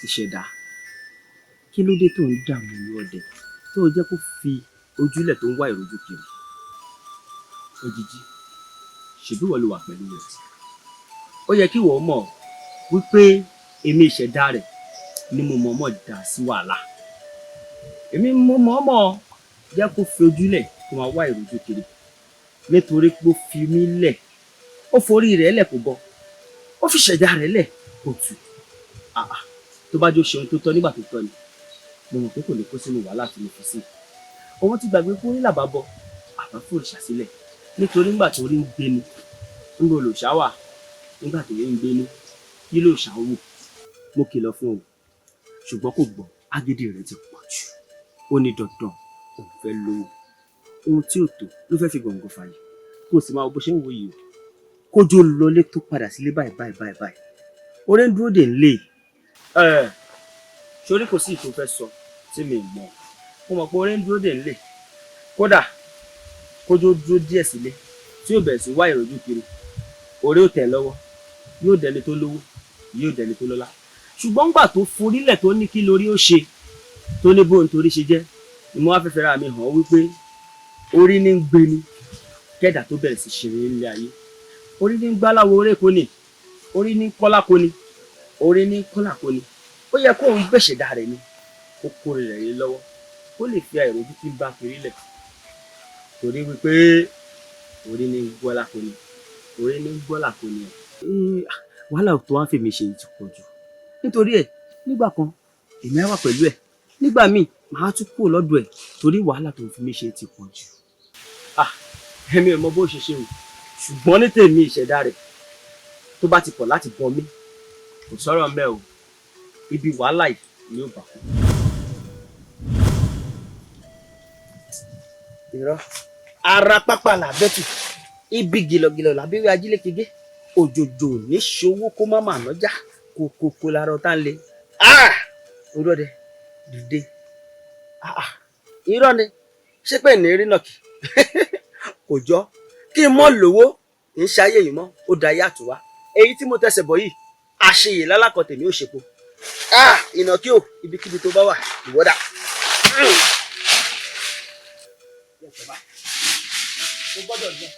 ìṣẹ̀dá kí ló dé tó ń dààmú ní ọdẹ tó jẹ́ kó fi ojúlẹ̀ tó ń wá ìrojú kiri òjijì ṣèbí wọ́n ló wà pẹ̀lú rẹ̀ ó yẹ kí wọ́n mọ̀ wípé èmi ìṣẹ̀dá rẹ̀ ni mo mọ̀ọ́mọ̀ dà sí wàhálà èmi mo mọ̀ọ́mọ̀ jẹ́ kó fi ojúlẹ̀ tó máa wá ìrojú kiri nítorí pé ó fi mí lẹ̀ ó forí rẹ̀ lẹ̀ kó bọ́ ó fi ṣẹ̀dá rẹ̀ lẹ̀ kó tù tó bá jó ṣe ohun tó tọ́ nígbà tó tọ́ ni mo mọ̀ pé kò lè kó sínú wàhálà tí mo fi sí òun ti gbàgbé kó rí làbá bọ àbá fòrìṣà sílẹ̀ nítorí nígbà tó rí ń gbé ni níbo lòṣà wà nígbà tó rí ń gbé ni kí lòṣà wù mo kìlọ̀ fún òun ṣùgbọ́n kò gbọ́ agídí rẹ̀ ti pọ̀ jù ó ní dandan òun fẹ́ lówó ohun tí ò tó ló fẹ́ fi gbọ̀ngàn fàyè kó o sì máa bó ṣe ń wo yìí o kójú lọlé tó padà sílé báyìí orí ń dúró dè ń lé sórí kò sí ìtò fẹ́ sọ tí mi mọ̀ mo mọ̀ pé orí ń dúró dè ń lé kódà kójú dúró díẹ̀ sílé tí yóò bẹ̀rẹ̀ sí wá ìrojú kiri orí ò tẹ̀ lọ́wọ́ yóò dẹni tó lówó yóò dẹni tó lọ́lá ṣùgbọ́n gbà tó forílẹ̀ tó ní kí lórí ó ṣe tó ní bóun torí ṣe jẹ́ ni mo wá fẹ́ fẹ́ra mi hàn wípé orí ní ń gbé ni kẹ́dà tó bẹ̀rẹ̀ sí ṣeré nílé ayé orí ní ń gbáláwo oré kò ní orí ní kọ́lá kò ní orí ní kọ́là kò ní ó yẹ kóun gbèsèdá rẹ̀ ni kó kórè rẹ̀ lé lọ́wọ́ kó lè fi àìrójú tí ń bá kiri lẹ̀ torí wípé orí ní gbọ́lá kò ní orí ní gbọ́là kò ní wàhálà tó wá ń fèmí ṣe ti pọ̀ jù nítorí ẹ̀ nígbà kan èmi á wà pẹ̀lú ẹ̀ nígbà míì màá tún kúrò lọ́dọ̀ ẹ̀ torí wàhálà tó ń fi mí ṣe ti pọ̀ jù èmi ò mọ bó ṣe ṣe o ṣùgbọ́n ní tèmi ìṣẹ̀dá rẹ̀ tó bá ti pọ̀ láti bọ mí kò sọ̀rọ̀ mẹ́ o ibi wàhálà yìí ni ó bà kú. irọ́ ara pápá làbẹ́tù ibi gìlọ̀gìlọ̀ làbẹ́wé ajílékegé òjòjò ní ṣòwò kó má mà lọ́jà kókó lára ọ̀tá ń le olóde dìde irọ́ ni ṣé pé ní rí nàkì kò jọ kí n mọ́ lówó ń ṣayé yìí mọ́ ó da yàtọ̀ wá èyí tí mo tẹsẹ̀ bọ̀ yìí àṣeyè lálákọ̀ tèmi ò ṣepo ìnàkí ò ibikíbi tó bá wà ìwọ́dà. mo gbọ́dọ̀ jẹ.